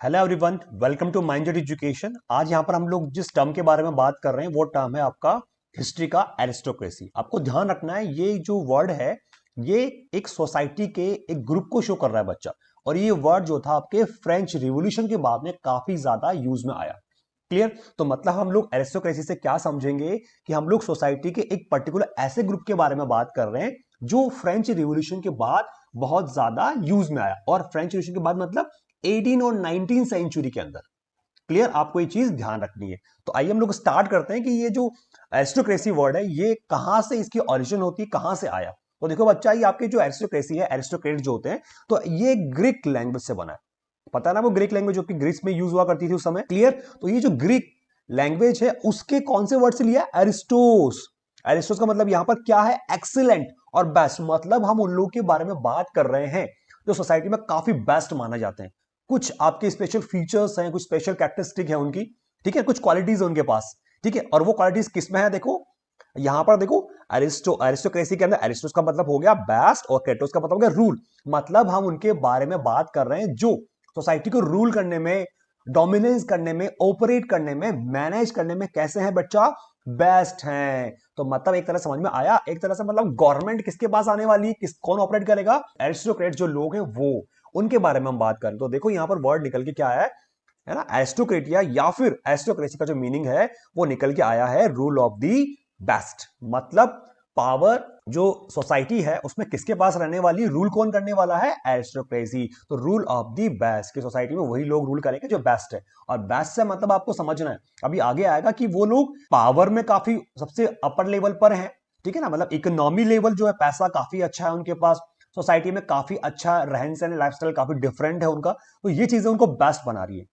Hello everyone, welcome to minded education. आज यहाँ पर हम लोग जिस टर्म के बारे में बात कर रहे हैं वो टर्म है आपका हिस्ट्री का एरिस्टोक्रेसी। आपको ध्यान रखना है ये जो वर्ड है ये एक सोसाइटी के एक ग्रुप को शो कर रहा है बच्चा। और ये वर्ड जो था आपके फ्रेंच रिवॉल्यूशन के बाद में काफी ज्यादा यूज में आया। क्लियर? तो मतलब हम लोग एरिस्टोक्रेसी से क्या समझेंगे कि हम लोग सोसाइटी के एक पर्टिकुलर ऐसे ग्रुप के बारे में बात कर रहे हैं जो फ्रेंच रिवॉल्यूशन के बाद बहुत ज्यादा यूज में आया। और फ्रेंच रिवॉल्यूशन के बाद मतलब 18 और 19 सेंचुरी के अंदर। क्लियर? आपको ये चीज ध्यान रखनी है। तो आइए हम लोग स्टार्ट करते हैं कि ये जो एरिस्टोक्रेसी वर्ड है ये कहां से इसकी ओरिजिन होती है, कहां से आया। तो देखो बच्चा, ये आपके जो एरिस्टोक्रेसी है, एरिस्टोक्रेट जो होते हैं, तो ये ग्रीक लैंग्वेज से बना है। पता है ना, वो ग्रीक लैंग्वेज जो कि ग्रीस में यूज हुआ करती थी उस समय। क्लियर? तो ये जो ग्रीक लैंग्वेज है उसके कौन से वर्ड से लिया? एरिस्टोस। एरिस्टोस का मतलब यहां पर क्या है? एक्सीलेंट और बेस्ट। मतलब हम उन लोगों के बारे में बात कर रहे हैं जो सोसाइटी में काफी बेस्ट माने जाते हैं। कुछ आपके स्पेशल फीचर्स हैं, कुछ स्पेशल कैरेक्टरिस्टिक है उनकी। ठीक है, कुछ क्वालिटीज है उनके पास। ठीक है, और वो क्वालिटीज किसमें है? देखो यहां पर देखो, एरिस्टोक्रेसी के अंदर एरिस्टोस का मतलब हो गया बेस्ट और क्रेटोस का मतलब हो गया रूल। मतलब हम उनके बारे में बात कर रहे हैं जो सोसाइटी को रूल करने में, डोमिनेंस करने में, ऑपरेट करने में, मैनेज करने में कैसे हैं बच्चा? बेस्ट हैं। तो मतलब एक तरह समझ में आया, एक तरह से मतलब गवर्नमेंट किसके पास आने वाली है, कौन ऑपरेट करेगा? एरिस्टोक्रेट जो लोग हैं वो, उनके बारे में हम बात करें। तो देखो यहां पर वर्ड निकल के क्या है ना, एरिस्टोक्रेटिया या फिर एरिस्टोक्रेसी का जो मीनिंग है वो निकल के आया है रूल ऑफ दी बेस्ट। मतलब पावर जो सोसाइटी है उसमें किसके पास रहने वाली, रूल कौन करने वाला है? एरिस्टोक्रेसी। तो रूल ऑफ दी बेस्ट की सोसाइटी में वही लोग रूल करेंगे जो बेस्ट है। और बेस्ट से मतलब आपको समझना है, अभी आगे आएगा कि वो लोग पावर में काफी सबसे अपर लेवल पर हैं। ठीक है ना, मतलब इकोनॉमी लेवल जो है, पैसा काफी अच्छा है उनके पास, सोसाइटी में काफी अच्छा रहन सहन, लाइफस्टाइल काफी डिफरेंट है उनका। तो ये चीजें उनको बेस्ट बना रही है।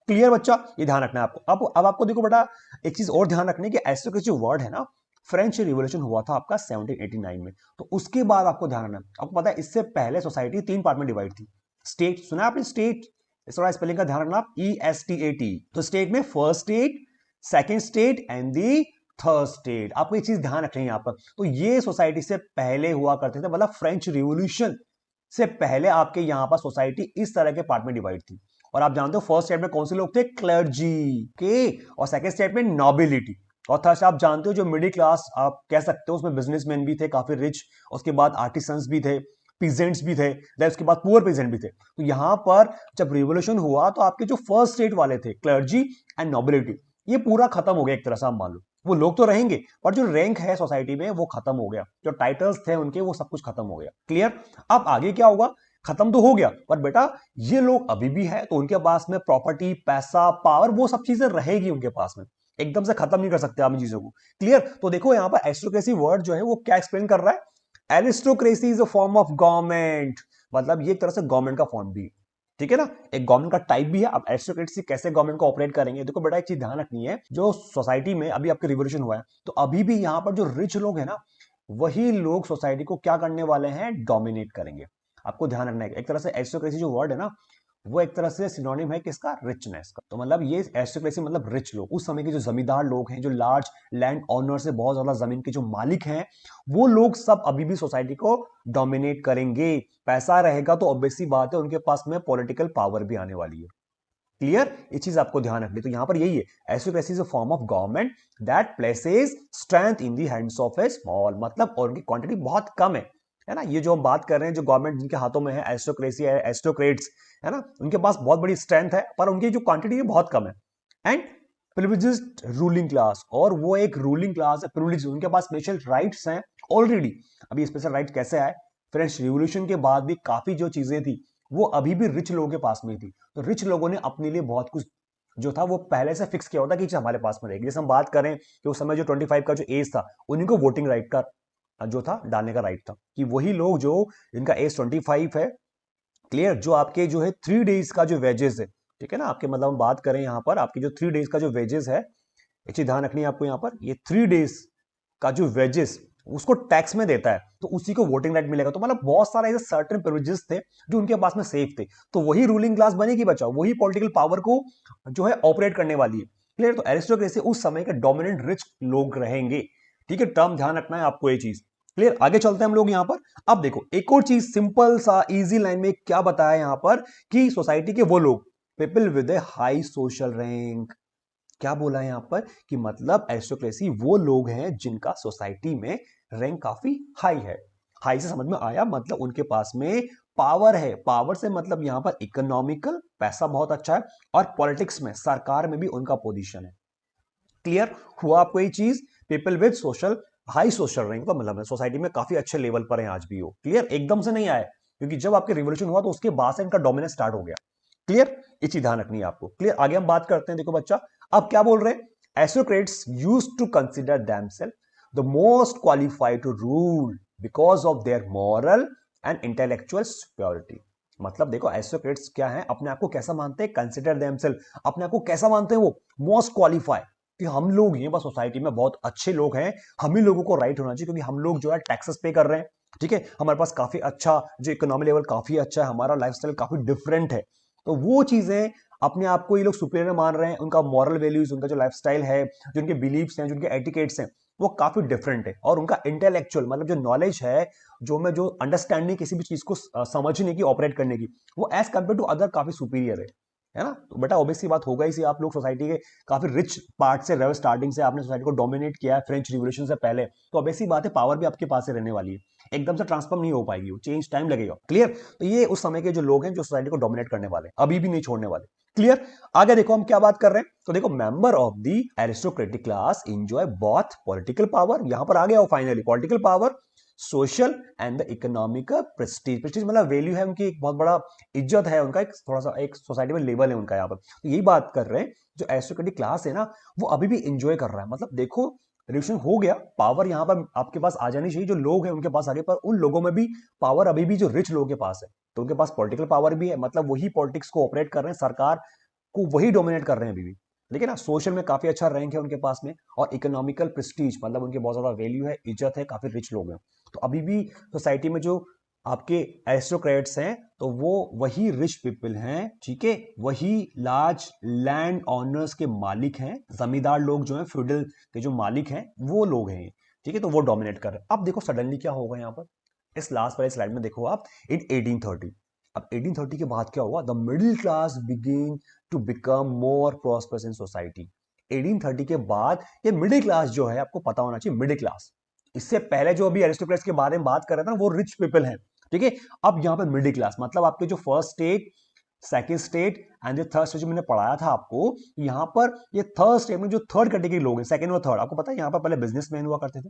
क्लियर बच्चा? ये ध्यान रखना है आपको। अब आपको देखो बेटा, एक चीज और ध्यान रखनी है कि एरिस्टोक्रेसी जो वर्ड है ना, फ्रेंच रिवॉल्यूशन हुआ था आपका 1789 में। तो उसके बाद आपको ध्यान रखना है, आपको पता है इससे पहले सोसाइटी तीन पार्ट में डिवाइड थी। स्टेट सुना है आपने? स्टेट, इस थोड़ा स्पेलिंग का ध्यान रखना आप, ESTAT। तो स्टेट में first state, second state and the third state. आपको ये चीज ध्यान रखनी है यहां पर। तो ये सोसाइटी से पहले हुआ करते थे, मतलब फ्रेंच रिवॉल्यूशन से पहले आपके यहां पर सोसाइटी इस तरह के पार्ट में डिवाइड थी। और आप जानते हो फर्स्ट स्टेट में कौन से लोग थे? क्लर्जी के। और सेकंड स्टेट में नोबिलिटी। और थर्ड आप जानते हो जो मिडिल क्लास आप कह सकते हो, उसमें बिजनेसमैन भी थे काफी रिच, उसके बाद आर्टिसंस भी थे, पीजेंट्स भी थे, उसके बाद पुअर पीजेंट भी थे। तो यहां पर जब रिवोल्यूशन हुआ तो आपके जो फर्स्ट स्टेट वाले थे, क्लर्जी एंड नोबिलिटी, ये पूरा खत्म हो गया एक तरह से। आप मान लो वो लोग तो रहेंगे पर जो रैंक है सोसाइटी में वो खत्म हो गया, जो टाइटल्स थे उनके वो सब कुछ खत्म हो गया। क्लियर? अब आगे क्या होगा? खत्म तो हो गया पर बेटा ये लोग अभी भी है, तो उनके पास में प्रॉपर्टी, पैसा, पावर, वो सब चीजें रहेगी उनके पास में। एकदम से खत्म नहीं कर सकते आप इन चीजों को। क्लियर? तो देखो यहां पर एरिस्टोक्रेसी वर्ड जो है वो क्या एक्सप्लेन कर रहा है? Aristocracy is a form of government. मतलब ये एक तरह से गवर्नमेंट का फॉर्म भी है। ठीक है ना, एक गवर्नमेंट का टाइप भी है। अब एरिस्टोक्रेसी कैसे गवर्नमेंट को ऑपरेट करेंगे? देखो बेटा एक चीज ध्यान रखनी है, जो सोसाइटी में अभी आपके रिवोल्यूशन हुआ है तो अभी भी यहां पर जो रिच लोग हैं ना, वही लोग सोसाइटी को क्या करने वाले हैं? डोमिनेट करेंगे। आपको ध्यान रखना है, एक तरह से एरिस्टोक्रेसी जो वर्ड है ना, वो एक तरह से सिनोनिम है किसका? रिचनेस का। तो मतलब ये एरिस्टोक्रेसी मतलब रिच लोग, उस समय के जो जमींदार लोग हैं, जो लार्ज लैंड ओनर से, बहुत ज्यादा जमीन के जो मालिक हैं, वो लोग सब अभी भी सोसाइटी को डोमिनेट करेंगे। पैसा रहेगा तो ऑब्वियसली बात है उनके पास में पॉलिटिकल पावर भी आने वाली है। क्लियर? ये चीज आपको ध्यान रखनी। तो यहां पर यही है, aristocracy is a form of government that places strength in the hands of A small. मतलब और उनकी क्वांटिटी बहुत कम है ना। ये जो हम बात कर रहे हैं, जो गवर्नमेंट जिनके हाथों में है, एरिस्टोक्रेसी है, एरिस्टोक्रेट्स, है ना, उनके पास बहुत बड़ी स्ट्रेंथ है पर उनकी जो क्वांटिटी है बहुत कम है। एंड प्रिविलेज्ड रूलिंग क्लास, और वो एक रूलिंग क्लास है, प्रिविलेज, उनके पास स्पेशल राइट्स हैं ऑलरेडी। अभी स्पेशल राइट कैसे आए? फ्रेंच रिवॉल्यूशन के बाद भी काफी जो चीजें थी वो अभी भी रिच लोगों के पास में थी। तो रिच लोगों ने अपने लिए बहुत कुछ जो था वो पहले से फिक्स किया होता कि हमारे पास में रहेगी। जैसे हम बात करें कि उस समय जो 25 का जो एज था, उन्हीं को वोटिंग राइट का जो था डालने का राइट था, कि वही लोग जो जिनका एज 25 है। क्लियर? जो आपके जो है 3 डेज का जो वेजेस है, ठीक है ना, आपके मतलब हम बात करें यहाँ पर आपकी जो 3 डेज का जो वेजेस है, एक चीज ध्यान रखनी है आपको, यहाँ पर ये 3 डेज का जो वेजेस उसको टैक्स में देता है तो उसी को वोटिंग राइट मिलेगा। तो मतलब बहुत सारे ऐसे सर्टेन प्रिविलेजेस थे जो उनके पास में सेफ थे। तो वही रूलिंग क्लास बनेगी बच्चा, वही पॉलिटिकल पावर को जो है ऑपरेट करने वाली है। क्लियर? तो एरिस्टोक्रेसी उस समय के डोमिनेंट रिच लोग रहेंगे। ठीक है, टर्म ध्यान रखना है आपको ये चीज। क्लियर? आगे चलते हैं हम लोग यहां पर। अब देखो एक और चीज, सिंपल सा इजी लाइन में क्या बताया यहां पर, कि सोसाइटी के वो लोग people with A high social rank. क्या बोला है यहां पर कि मतलब एरिस्टोक्रेसी वो लोग हैं जिनका सोसाइटी में रैंक काफी हाई है। हाई से समझ में आया मतलब उनके पास में पावर है। पावर से मतलब यहां पर इकोनॉमिकल पैसा बहुत अच्छा है और पॉलिटिक्स में सरकार में भी उनका पोजीशन है। क्लियर हुआ आपको ये चीज? People with social high social rank का मतलब है सोसाइटी में काफी अच्छे लेवल पर है आज भी वो। क्लियर? एकदम से नहीं आए क्योंकि जब आपके रिवोल्यूशन हुआ तो उसके बाद से इनका डोमिनेंस स्टार्ट हो गया। क्लियर? ये चीज ध्यान रखनी है आपको। क्लियर? आगे हम बात करते हैं। देखो बच्चा अब क्या बोल रहे हैं, aristocrats used to consider themselves the most qualified to rule because of their moral and intellectual superiority. मतलब देखो एरिस्टोक्रेट्स क्या है, अपने आप को कैसा मानते हैं, कंसीडर देमसेल्फ, अपने आप को कैसा मानते हैं वो, मोस्ट क्वालिफाइड, कि हम लोग ये बस सोसाइटी में बहुत अच्छे लोग हैं, हम ही लोगों को राइट होना चाहिए क्योंकि हम लोग जो है टैक्सेस पे कर रहे हैं। ठीक है, हमारे पास काफी अच्छा जो इकोनॉमी लेवल काफी अच्छा है, हमारा लाइफस्टाइल काफी डिफरेंट है। तो वो चीजें अपने आप को ये लोग सुपीरियर मान रहे हैं, उनका मॉरल वैल्यूज, उनका जो लाइफस्टाइल है, जो उनके बिलीव्स हैं, जो उनके एटिकेट्स हैं, वो काफी डिफरेंट है। और उनका इंटेलेक्चुअल मतलब जो नॉलेज है, जो अंडरस्टैंडिंग किसी भी चीज को समझने की, ऑपरेट करने की, वो एज कंपेयर टू अदर काफी सुपीरियर है ना। तो बेटा ऑब्वियस सी बात होगा ही, आप लोग सोसाइटी के काफी रिच पार्ट से रहे हो, स्टार्टिंग से आपने सोसाइटी को डोमिनेट किया है फ्रेंच रिवॉल्यूशन से पहले, तो ऑब्वियस सी बात है पावर भी आपके पास से रहने वाली है, एकदम से ट्रांसफॉर्म नहीं हो पाएगी, वो चेंज टाइम लगेगा। क्लियर? तो ये उस समय के जो लोग हैं जो सोसाइटी को डोमिनेट करने वाले, अभी भी नहीं छोड़ने वाले। क्लियर? आगे देखो हम क्या बात कर रहे हैं, तो देखो member of the aristocratic class enjoy both political power, यहां पर आ गया वो finally, political power, social and the economic Prestige. Prestige मतलब वैल्यू है उनकी, एक बहुत बड़ा इज्जत है उनका, एक थोड़ा सा एक सोसाइटी में लेवल है उनका यहाँ पर। तो यही बात कर रहे हैं, जो एरिस्टोक्रेटिक क्लास है ना वो अभी भी एंजॉय कर रहा है। मतलब देखो रिवॉल्यूशन हो गया, पावर यहाँ पर आपके पास आ जानी चाहिए, जो लोग हैं उनके पास आगे, पर उन लोगों में भी पावर अभी भी जो रिच लोगों के पास है, तो उनके पास पॉलिटिकल पावर भी है, मतलब वही पॉलिटिक्स को ऑपरेट कर रहे हैं, सरकार को वही डोमिनेट कर रहे हैं अभी भी। लेकिन ना सोशल में काफी अच्छा रैंक है उनके पास में, और इकोनॉमिकल प्रेस्टीज मतलब उनके बहुत ज्यादा वैल्यू है, इज्जत है, काफी रिच लोग हैं। तो अभी भी सोसाइटी में जो आपके एरिस्टोक्रेट्स हैं तो वो वही रिच पीपल हैं, ठीक है, वही लार्ज लैंड ऑनर्स के मालिक हैं, जमींदार लोग जो हैं, फ्यूडल के जो मालिक हैं वो लोग हैं, ठीक है, तो वो डोमिनेट कर रहे हैं। अब देखो सडनली क्या होगा यहाँ पर, इस लास्ट वाले स्लाइड में देखो आप, इन 1830, अब 1830 के बाद क्या हुआ, the middle class begin to become more prosperous in society. 1830 के बाद ये मिडिल क्लास जो है, आपको पता होना चाहिए, मिडिल क्लास, इससे पहले जो अभी एरिस्टोक्रेट्स के बारे में बात कर रहे थे ना वो रिच पीपल हैं, ठीक है। अब यहां पर मिडिल क्लास मतलब आपके जो first state, second state and third state जो मैंने पढ़ाया था आपको, यहां पर ये थर्ड स्टेट में जो थर्ड कैटेगरी लोग हैं, सेकंड और थर्ड, आपको पता है यहां पर पहले बिजनेसमैन हुआ करते थे,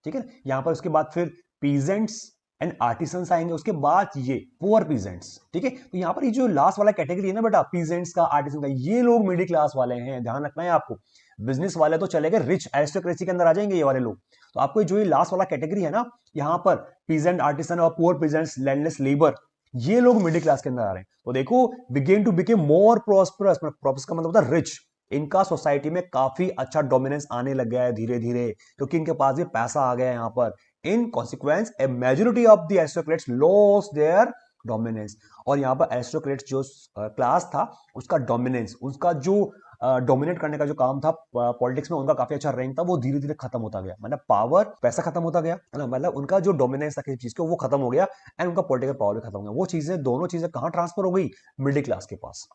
ठीक है, यहां पर उसके बाद फिर पीजेंट्स एंड आर्टिसंस आएंगे, उसके बाद ये पुअर पीजेंट्स, ठीक है। तो यहां पर ये जो लास्ट वाला कैटेगरी है ना बेटा, पीजेंट्स का, आर्टिसन का, ये लोग मिडिल क्लास वाले हैं, ध्यान रखना है आपको। बिजनेस वाले तो चले गए, रिच एरिस्टोक्रेसी के अंदर आ जाएंगे ये वाले लोग। तो आपको जो ये लास्ट वाला कैटेगरी है ना, यहां पर पीजेंट, आर्टिसन और पुअर पीजेंट्स, लैंडलेस लेबर, ये लोग मिडिल क्लास के अंदर आ रहे हैं। तो देखो begin to become more prosperous, prosperous का मतलब होता है रिच, इनका सोसाइटी में काफी अच्छा डोमिनेंस आने लग गया है धीरे धीरे, क्योंकि इनके पास भी पैसा आ गया है यहाँ पर। In consequence A majority of the aristocrats lost their dominance, और यहाँ पर एरिस्टोक्रेट्स जो क्लास था उसका डोमिनेंस, उसका जो डोमिनेट करने का जो काम था पॉलिटिक्स में, उनका काफी अच्छा रैंक था, वो धीरे धीरे खत्म होता गया, मतलब पावर, पैसा खत्म होता गया, है ना, मतलब उनका जो डोमिनेंस था किसी चीज को वो खत्म हो गया, एंड उनका पॉलिटिकल पावर भी खत्म हो गया। वो चीजें, दोनों चीजें कहां ट्रांसफर हो गई, मिडिल क्लास के पास।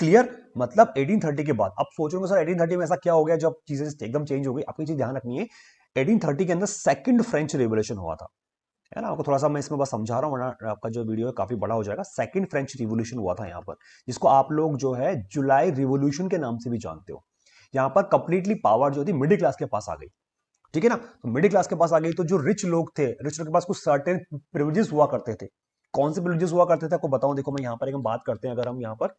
क्लियर? मतलब 1830 के बाद, अब सोचोगे सर 1830 में ऐसा क्या हो गया जब चीजें एकदम चेंज हो गई, आपको चीज ध्यान रखनी है, 1830 के अंदर सेकंड फ्रेंच रिवॉल्यूशन हुआ था, है ना, आपको थोड़ा सा मैं इसमें बस समझा रहा हूँ वरना आपका जो वीडियो है काफी बड़ा हो जाएगा। सेकंड फ्रेंच रिवॉल्यूशन हुआ था यहाँ पर, जिसको आप लोग जो है जुलाई रिवॉल्यूशन के नाम से भी जानते हो। यहाँ पर कंप्लीटली पावर जो थी मिडिल क्लास के पास आ गई, ठीक है ना, तो मिडिल क्लास के पास आ गई, तो जो रिच लोग थे, रिच लोग के पास कुछ सर्टेन प्रिविलेजेस हुआ करते थे। कौन से प्रिविलेजेस हुआ करते थे आपको बताऊं, देखो मैं यहाँ पर एक बात करते हैं, अगर हम यहाँ पर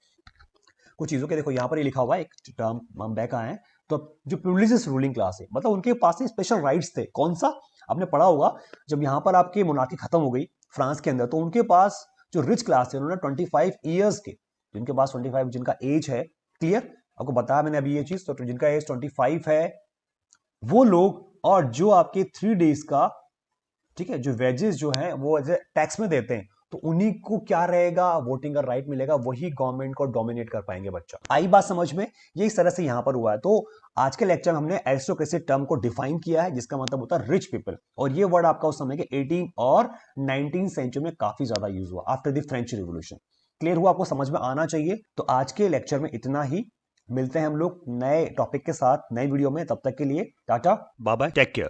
कुछ चीजों के, देखो यहाँ पर ये लिखा हुआ है, एक टर्म हम बैक आए हैं, तो जो प्रिविलेजेस रूलिंग क्लास है, मतलब उनके पास स्पेशल राइट्स थे। कौन सा? आपने पढ़ा होगा, जब यहाँ पर आपकी मोनार्की खत्म हो गई फ्रांस के अंदर, तो उनके पास जो रिच क्लास थे, उन्होंने 25 ईयर्स के, जिनके पास 25, जिनका एज है, क्लियर, आपको बताया मैंने अभी ये चीज, तो जिनका एज 25 है वो लोग, और जो आपके 3 डेज का, ठीक है, जो वेजेस जो है वो टैक्स में देते हैं, तो उन्हीं को क्या रहेगा, वोटिंग का राइट मिलेगा, वही गवर्नमेंट को डोमिनेट कर पाएंगे। बच्चा आई बात समझ में? ये इस तरह से यहां पर हुआ है। तो आज के लेक्चर में हमने एरिस्टोक्रेसी टर्म को डिफाइन किया है, जिसका मतलब होता है रिच पीपल, और ये वर्ड आपका उस समय के 18 और 19 सेंचुरी में काफी ज्यादा यूज हुआ after the French revolution. Clear हुआ, आपको समझ में आना चाहिए। तो आज के लेक्चर में इतना ही, मिलते हैं हम लोग नए टॉपिक के साथ नए वीडियो में। तब तक के लिए tata bye bye, take care.